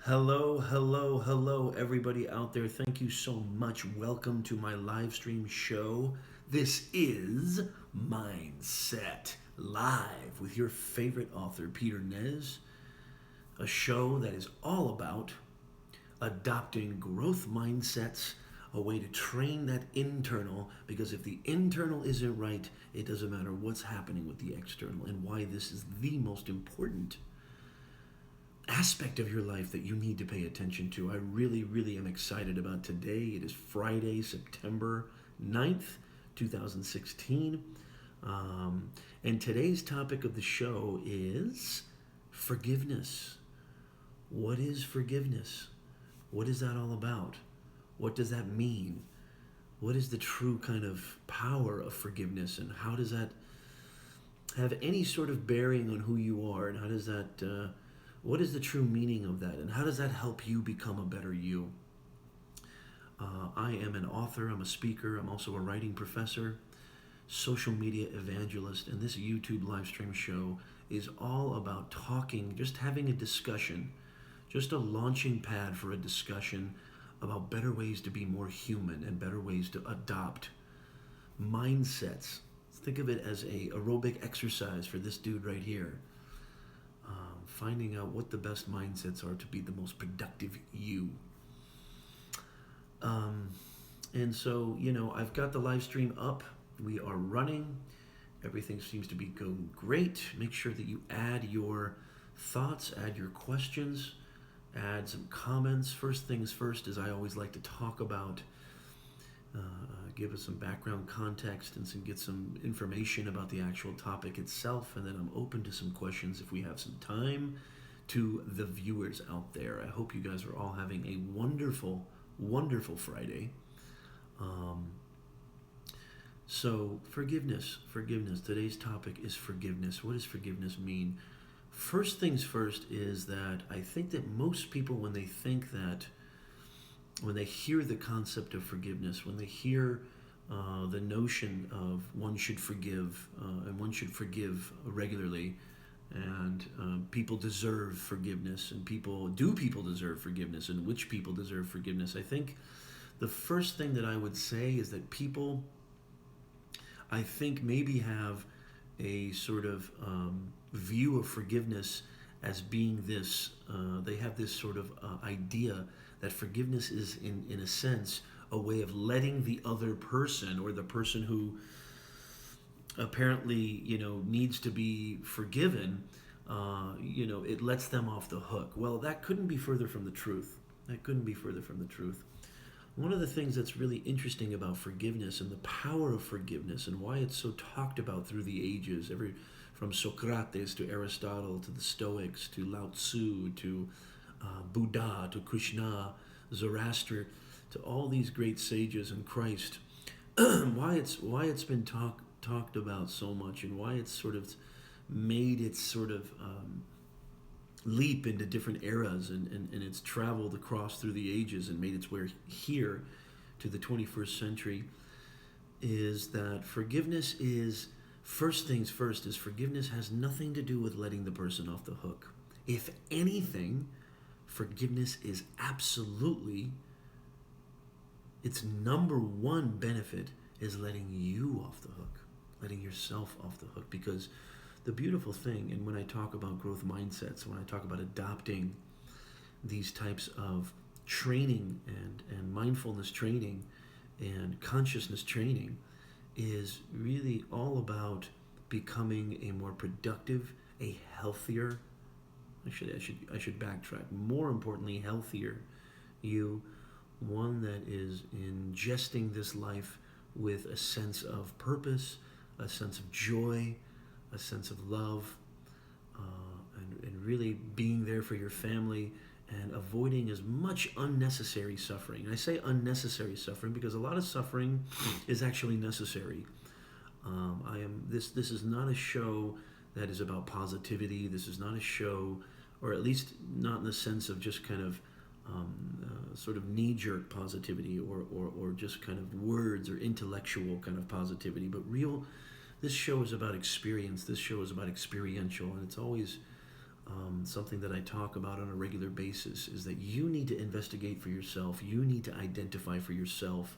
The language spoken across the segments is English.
Hello, hello, hello, everybody out there. Thank you so much. Welcome to my live stream show. This is Mindset Live with your favorite author, Peter Nez, a show that is all about adopting growth mindsets, a way to train that internal, because if the internal isn't right, it doesn't matter what's happening with the external, and why this is the most important aspect of your life that you need to pay attention to. I really, really am excited about today. It is Friday, September 9th, 2016. And today's topic of the show is forgiveness. What is forgiveness? What is that all about? What does that mean? What is the true kind of power of forgiveness, and how does that have any sort of bearing on who you are, and how does that what is the true meaning of that, and how does that help you become a better you? I am an author, I'm a speaker, I'm also a writing professor, social media evangelist, and this YouTube live stream show is all about talking, just having a discussion, just a launching pad for a discussion about better ways to be more human and better ways to adopt mindsets. Think of it as a aerobic exercise for this dude right here. Finding out what the best mindsets are to be the most productive you. And so, I've got the live stream up. We are running. Everything seems to be going great. Make sure that you add your thoughts, add your questions, add some comments. First things first is I always like to talk about, give us some background context and get some information about the actual topic itself, and then I'm open to some questions if we have some time. To the viewers out there, I hope you guys are all having a wonderful, wonderful Friday. Um, so forgiveness, forgiveness. Today's topic is forgiveness. What does forgiveness mean? First things first is that I think that most people, when they hear the concept of forgiveness, when they hear the notion of one should forgive, and one should forgive regularly, and people deserve forgiveness, and people deserve forgiveness, and which people deserve forgiveness, I think the first thing that I would say is that people, I think, maybe have a sort of view of forgiveness as being this, they have this sort of idea that forgiveness is, in a sense, a way of letting the other person, or the person who apparently, needs to be forgiven, it lets them off the hook. Well, that couldn't be further from the truth. That couldn't be further from the truth. One of the things that's really interesting about forgiveness and the power of forgiveness, and why it's so talked about through the ages, from Socrates to Aristotle to the Stoics to Lao Tzu to Buddha to Krishna, Zoroaster, to all these great sages and Christ, why it's been talked about so much, and why it's sort of made its sort of leap into different eras, and it's traveled across through the ages and made its way here to the 21st century, is that forgiveness is, first things first, is forgiveness has nothing to do with letting the person off the hook. If anything, forgiveness is absolutely, its number one benefit is letting you off the hook, letting yourself off the hook. Because the beautiful thing, and when I talk about growth mindsets, when I talk about adopting these types of training and mindfulness training and consciousness training, is really all about becoming a more productive, a healthier, I should backtrack. More importantly, healthier you, one that is ingesting this life with a sense of purpose, a sense of joy, a sense of love, and really being there for your family, and avoiding as much unnecessary suffering. And I say unnecessary suffering because a lot of suffering is actually necessary. This is not a show that is about positivity. This is not a show, or at least not in the sense of just kind of sort of knee-jerk positivity, or just kind of words or intellectual kind of positivity, but real. This show is about experience. This show is about experiential, and it's always something that I talk about on a regular basis, is that you need to investigate for yourself. You need to identify for yourself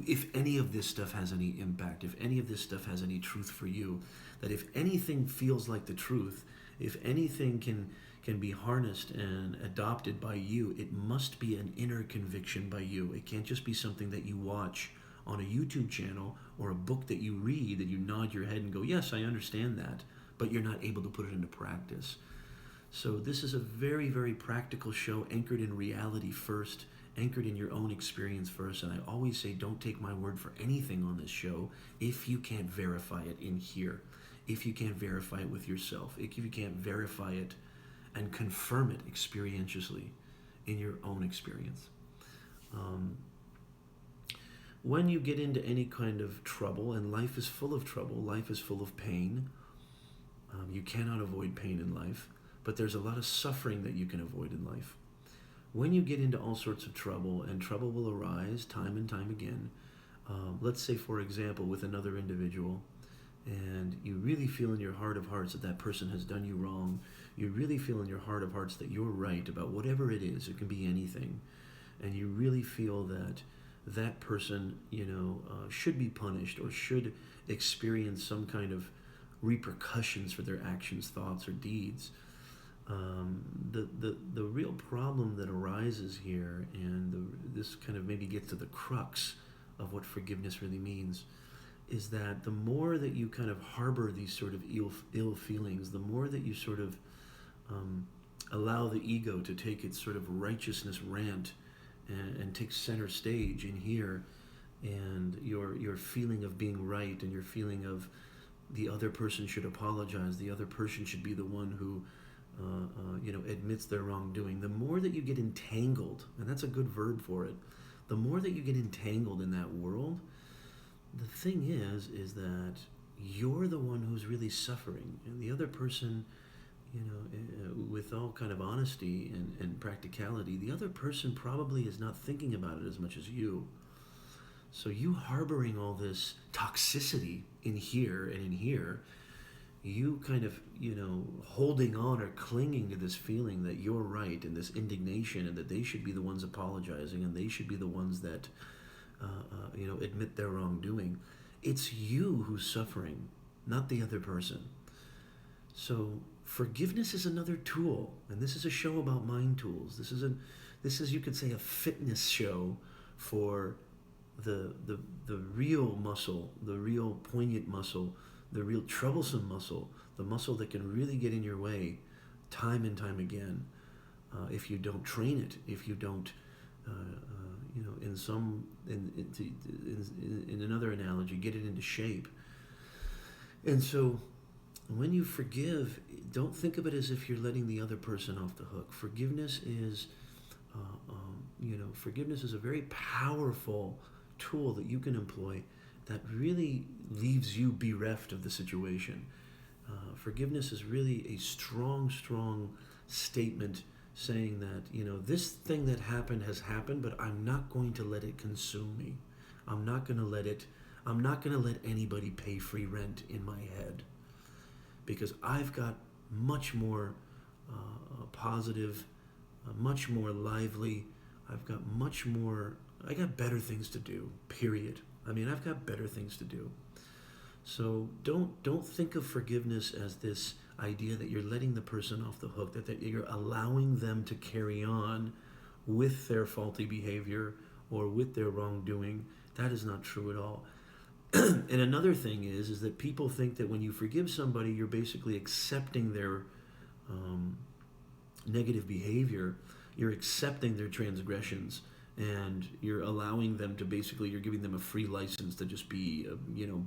if any of this stuff has any impact, if any of this stuff has any truth for you. That if anything feels like the truth, if anything can be harnessed and adopted by you, it must be an inner conviction by you. It can't just be something that you watch on a YouTube channel or a book that you read, that you nod your head and go, yes, I understand that, but you're not able to put it into practice. So this is a very, very practical show, anchored in reality first, anchored in your own experience first. And I always say, don't take my word for anything on this show if you can't verify it in here, if you can't verify it with yourself, if you can't verify it and confirm it experientially in your own experience. When you get into any kind of trouble, and life is full of trouble, life is full of pain, you cannot avoid pain in life, but there's a lot of suffering that you can avoid in life. When you get into all sorts of trouble, and trouble will arise time and time again, let's say, for example, with another individual, and you really feel in your heart of hearts that that person has done you wrong, you really feel in your heart of hearts that you're right about whatever it is, it can be anything, and you really feel that that person, should be punished or should experience some kind of repercussions for their actions, thoughts, or deeds. The real problem that arises here, and this kind of maybe gets to the crux of what forgiveness really means, is that the more that you kind of harbor these sort of ill feelings, the more that you sort of allow the ego to take its sort of righteousness rant and take center stage in here, and your feeling of being right, and your feeling of the other person should apologize, the other person should be the one who admits their wrongdoing. The more that you get entangled, and that's a good verb for it, the more that you get entangled in that world, the thing is that you're the one who's really suffering, and the other person, with all kind of honesty and practicality, the other person probably is not thinking about it as much as you. So you harboring all this toxicity in here and in here, you kind of, holding on or clinging to this feeling that you're right, and this indignation, and that they should be the ones apologizing, and they should be the ones that, admit their wrongdoing. It's you who's suffering, not the other person. So forgiveness is another tool, and this is a show about mind tools. This is, you could say, a fitness show for the real muscle, the real poignant muscle, the real troublesome muscle, the muscle that can really get in your way time and time again, if you don't train it, if you don't, in another analogy, get it into shape. And so when you forgive, don't think of it as if you're letting the other person off the hook. Forgiveness is a very powerful tool that you can employ that really leaves you bereft of the situation. Forgiveness is really a strong statement saying that, this thing that happened has happened, but I'm not going to let it consume me. I'm not going to let anybody pay free rent in my head, because I've got much more positive, much more lively, I got better things to do, period. I've got better things to do. So don't think of forgiveness as this idea that you're letting the person off the hook, that you're allowing them to carry on with their faulty behavior or with their wrongdoing. That is not true at all. And another thing is that people think that when you forgive somebody, you're basically accepting their negative behavior, you're accepting their transgressions, and you're allowing them to you're giving them a free license to just be,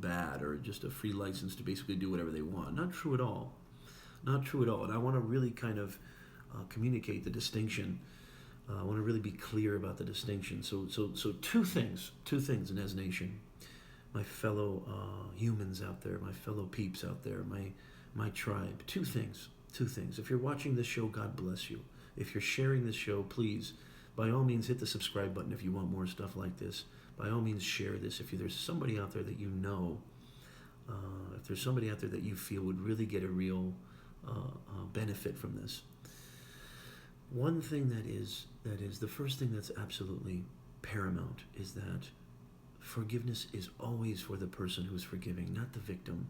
bad, or just a free license to basically do whatever they want. Not true at all. Not true at all. And I want to really kind of communicate the distinction. I want to really be clear about the distinction. So two things in Ez Nation. My fellow humans out there, my fellow peeps out there, my tribe. Two things. If you're watching this show, God bless you. If you're sharing this show, please, by all means, hit the subscribe button if you want more stuff like this. By all means, share this. If there's somebody out there that if there's somebody out there that you feel would really get a real benefit from this. One thing that is the first thing that's absolutely paramount is that forgiveness is always for the person who's forgiving, not the victim,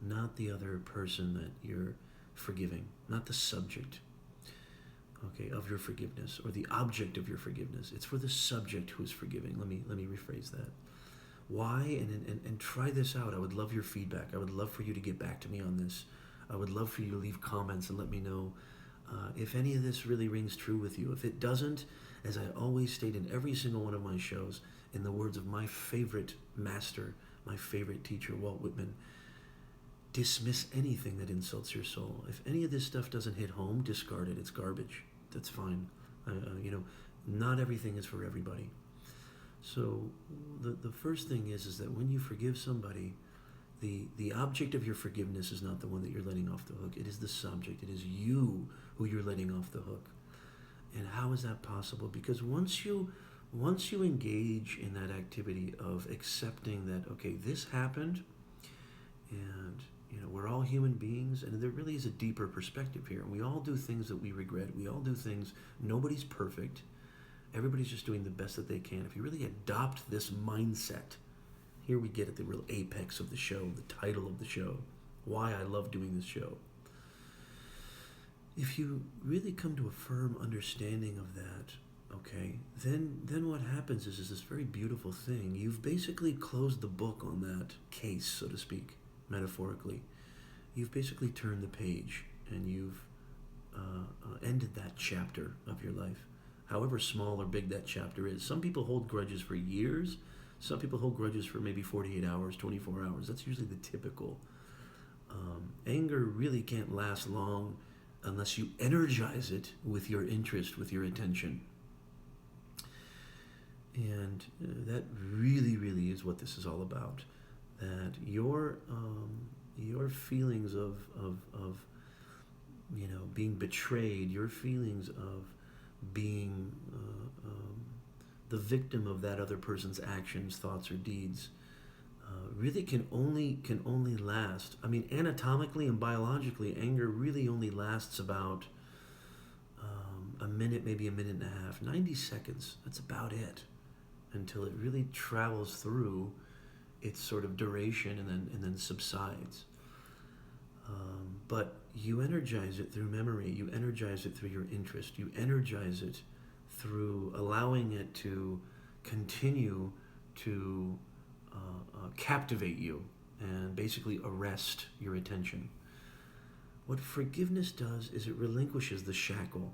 not the other person that you're forgiving, not the subject, okay, of your forgiveness or the object of your forgiveness. It's for the subject who is forgiving. Let me rephrase that. Why? And try this out. I would love your feedback. I would love for you to get back to me on this. I would love for you to leave comments and let me know if any of this really rings true with you. If it doesn't, as I always state in every single one of my shows, in the words of my favorite master, my favorite teacher, Walt Whitman, dismiss anything that insults your soul. If any of this stuff doesn't hit home, discard it. It's garbage. That's fine. Not everything is for everybody. So the first thing is that when you forgive somebody, the object of your forgiveness is not the one that you're letting off the hook. It is the subject. It is you who you're letting off the hook. And how is that possible? Because once you engage in that activity of accepting that, okay, this happened, and we're all human beings, and there really is a deeper perspective here. We all do things that we regret. We all do things. Nobody's perfect. Everybody's just doing the best that they can. If you really adopt this mindset, here we get at the real apex of the show, the title of the show, why I love doing this show. If you really come to a firm understanding of that, okay, then what happens is this very beautiful thing. You've basically closed the book on that case, so to speak, metaphorically. You've basically turned the page, and you've ended that chapter of your life, however small or big that chapter is. Some people hold grudges for years. Some people hold grudges for maybe 48 hours, 24 hours. That's usually the typical. Anger really can't last long unless you energize it with your interest, with your attention. And that really, really is what this is all about. That your feelings of being betrayed, your feelings of being the victim of that other person's actions, thoughts, or deeds, really can only last. I mean, anatomically and biologically, anger really only lasts about a minute, maybe a minute and a half, 90 seconds. That's about it, until it really travels through its sort of duration and then subsides. But you energize it through memory. You energize it through your interest. You energize it through allowing it to continue to captivate you and basically arrest your attention. What forgiveness does is it relinquishes the shackle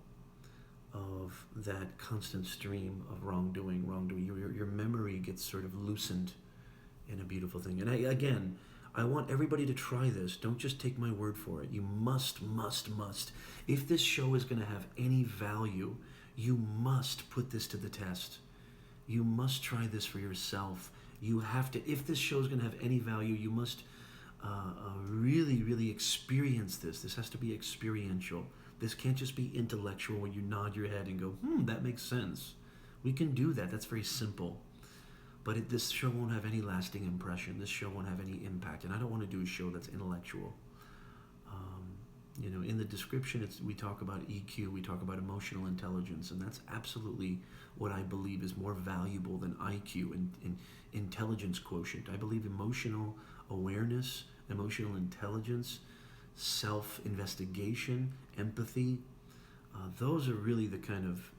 of that constant stream of wrongdoing. Your memory gets sort of loosened in a beautiful thing. And I want everybody to try this. Don't just take my word for it. You must. If this show is going to have any value, you must put this to the test. You must try this for yourself. You have to, if this show is going to have any value, you must really, really experience this. This has to be experiential. This can't just be intellectual when you nod your head and go, that makes sense. We can do that. That's very simple. But this show won't have any lasting impression. This show won't have any impact. And I don't want to do a show that's intellectual. In the description, we talk about EQ, we talk about emotional intelligence, and that's absolutely what I believe is more valuable than IQ and intelligence quotient. I believe emotional awareness, emotional intelligence, self-investigation, empathy, those are really the kind of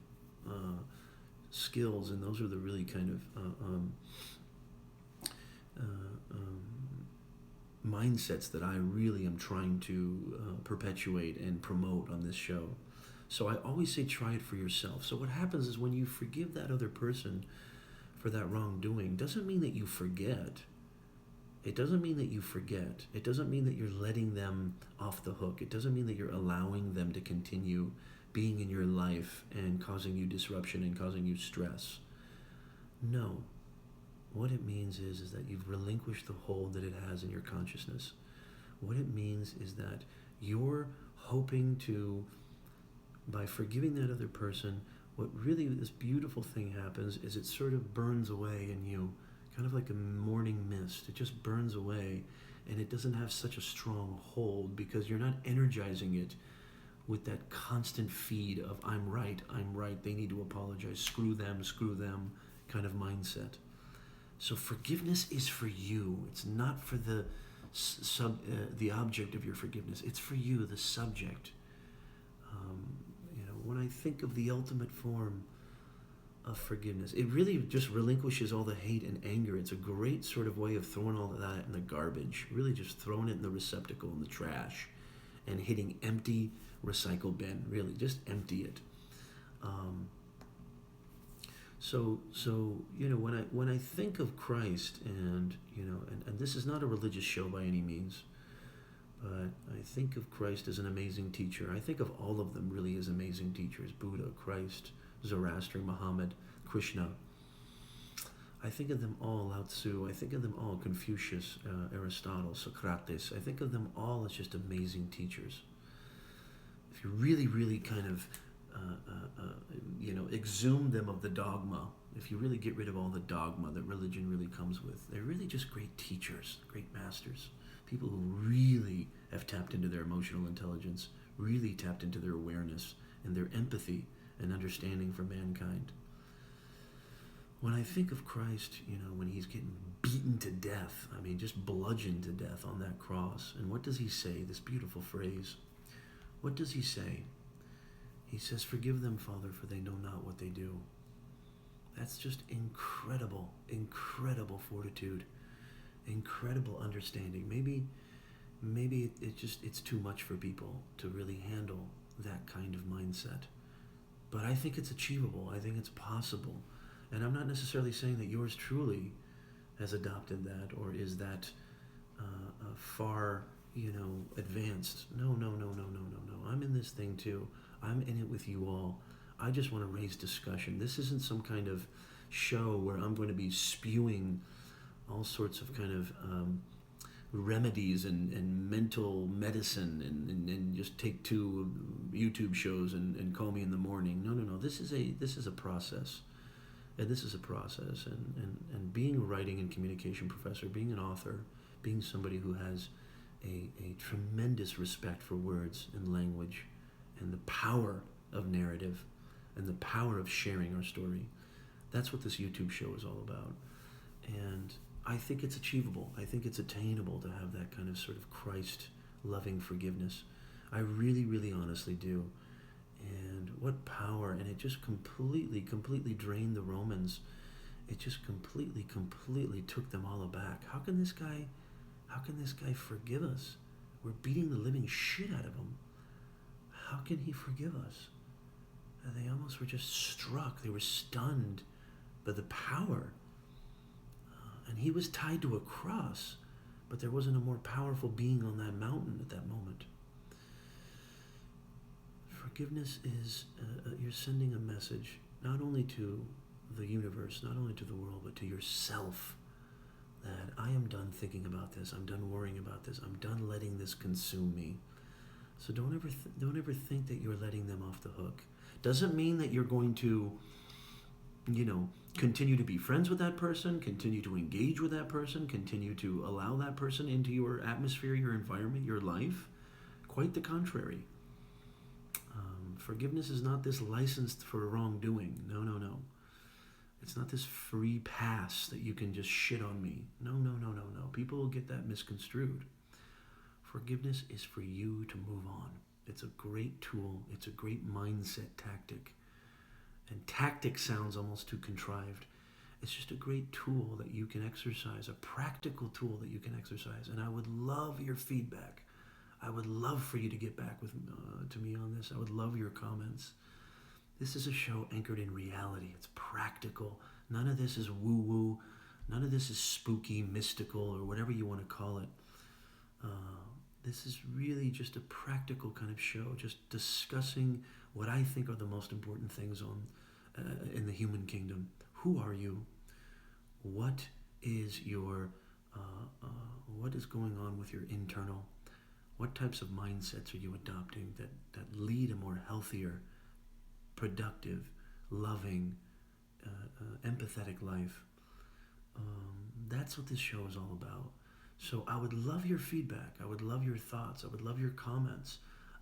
skills, and those are the really kind of mindsets that I really am trying to perpetuate and promote on this show. So I always say try it for yourself. So what happens is when you forgive that other person for that wrongdoing, doesn't mean that you forget. It doesn't mean that you forget. It doesn't mean that you're letting them off the hook. It doesn't mean that you're allowing them to continue being in your life and causing you disruption and causing you stress. No. What it means is that you've relinquished the hold that it has in your consciousness. What it means is that you're hoping to, by forgiving that other person, what really this beautiful thing happens is it sort of burns away in you, kind of like a morning mist. It just burns away, and it doesn't have such a strong hold because you're not energizing it with that constant feed of I'm right, they need to apologize, screw them kind of mindset. So forgiveness is for you. It's not for the object of your forgiveness. It's for you, the subject. When I think of the ultimate form of forgiveness, it really just relinquishes all the hate and anger. It's a great sort of way of throwing all of that in the garbage, really just throwing it in the receptacle, in the trash, and hitting empty recycle bin. Really, just empty it. So when I think of Christ, and this is not a religious show by any means, but I think of Christ as an amazing teacher. I think of all of them really as amazing teachers: Buddha, Christ, Zoroaster, Muhammad, Krishna. I think of them all, Lao Tzu. I think of them all, Confucius, Aristotle, Socrates. I think of them all as just amazing teachers. If you really, really kind of exhume them of the dogma, if you really get rid of all the dogma that religion really comes with, they're really just great teachers, great masters, people who really have tapped into their emotional intelligence, really tapped into their awareness and their empathy and understanding for mankind. When I think of Christ, when he's getting beaten to death, just bludgeoned to death on that cross, and what does he say? This beautiful phrase. What does he say? He says, "Forgive them, Father, for they know not what they do." That's just incredible, incredible fortitude, incredible understanding. Maybe it's too much for people to really handle that kind of mindset. But I think it's achievable. I think it's possible. And I'm not necessarily saying that yours truly has adopted that or is that far, advanced. No. I'm in this thing too. I'm in it with you all. I just want to raise discussion. This isn't some kind of show where I'm going to be spewing all sorts of kind of remedies and mental medicine and just take 2 YouTube shows and call me in the morning. No. This is a process. And this is a process. And being a writing and communication professor, being an author, being somebody who has a tremendous respect for words and language and the power of narrative and the power of sharing our story, that's what this YouTube show is all about. And I think it's achievable. I think it's attainable to have that kind of sort of Christ-loving forgiveness. I really, really honestly do. And what power, and it just completely drained the Romans. It just completely took them all aback. How can this guy forgive us? We're beating the living shit out of him. How can he forgive us? And they almost were just struck. They were stunned by the power. And he was tied to a cross, but there wasn't a more powerful being on that mountain at that moment. Forgiveness is, you're sending a message, not only to the universe, not only to the world, but to yourself, that I am done thinking about this, I'm done worrying about this, I'm done letting this consume me. So don't ever think that you're letting them off the hook. Doesn't mean that you're going to, continue to be friends with that person, continue to engage with that person, continue to allow that person into your atmosphere, your environment, your life. Quite the contrary. Forgiveness is not this license for wrongdoing. No. It's not this free pass that you can just shit on me. No. People will get that misconstrued. Forgiveness is for you to move on. It's a great tool. It's a great mindset tactic. And tactic sounds almost too contrived. It's just a great tool that you can exercise, a practical tool that you can exercise. And I would love your feedback. I would love for you to get back to me on this. I would love your comments. This is a show anchored in reality. It's practical. None of this is woo-woo. None of this is spooky, mystical, or whatever you want to call it. This is really just a practical kind of show, just discussing what I think are the most important things in the human kingdom. Who are you? What is what is going on with your internal? What types of mindsets are you adopting that lead a more healthier, productive, loving, empathetic life? That's what this show is all about. So I would love your feedback. I would love your thoughts. I would love your comments.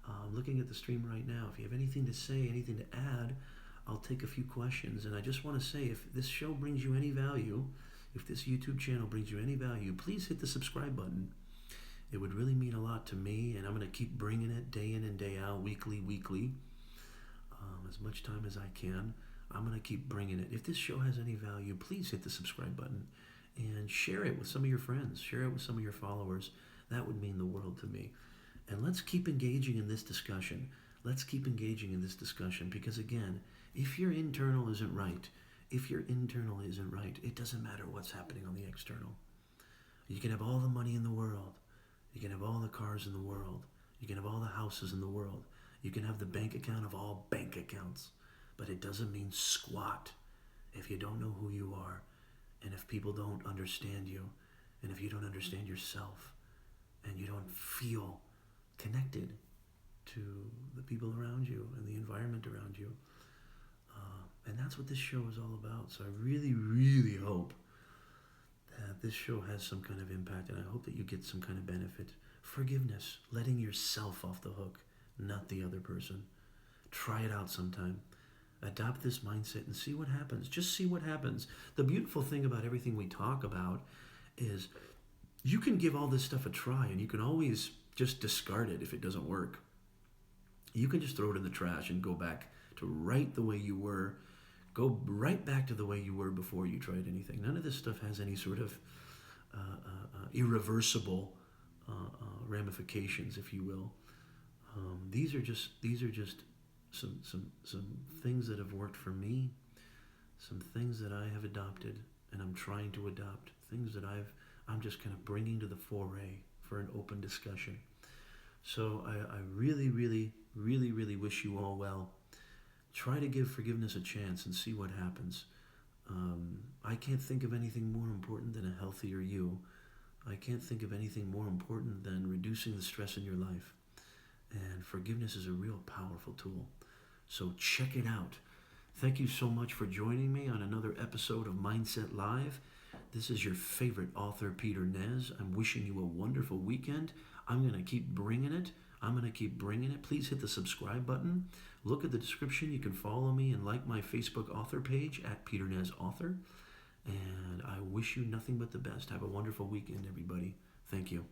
I'm looking at the stream right now. If you have anything to say, anything to add, I'll take a few questions. And I just want to say, if this show brings you any value, if this YouTube channel brings you any value, please hit the subscribe button. It would really mean a lot to me, and I'm going to keep bringing it day in and day out, weekly, as much time as I can. I'm going to keep bringing it. If this show has any value, please hit the subscribe button and share it with some of your friends. Share it with some of your followers. That would mean the world to me. And let's keep engaging in this discussion. Let's keep engaging in this discussion because, again, if your internal isn't right, it doesn't matter what's happening on the external. You can have all the money in the world. You can have all the cars in the world. You can have all the houses in the world. You can have the bank account of all bank accounts. But it doesn't mean squat if you don't know who you are, and if people don't understand you, and if you don't understand yourself, and you don't feel connected to the people around you and the environment around you. And that's what this show is all about. So I really, really hope that this show has some kind of impact, and I hope that you get some kind of benefit. Forgiveness, letting yourself off the hook, not the other person. Try it out sometime. Adopt this mindset and see what happens. Just see what happens. The beautiful thing about everything we talk about is you can give all this stuff a try, and you can always just discard it if it doesn't work. You can just throw it in the trash and go back to right the way you were. Go right back to the way you were before you tried anything. None of this stuff has any sort of irreversible ramifications, if you will. These are just some things that have worked for me, some things that I have adopted and I'm trying to adopt, things that I'm just kind of bringing to the foray for an open discussion. So I really, really, really, really wish you all well. Try to give forgiveness a chance and see what happens. I can't think of anything more important than a healthier you. I can't think of anything more important than reducing the stress in your life. And forgiveness is a real powerful tool. So check it out. Thank you so much for joining me on another episode of Mindset Live. This is your favorite author, Peter Nez. I'm wishing you a wonderful weekend. I'm going to keep bringing it. Please hit the subscribe button. Look at the description. You can follow me and like my Facebook author page at Peter Nez Author. And I wish you nothing but the best. Have a wonderful weekend, everybody. Thank you.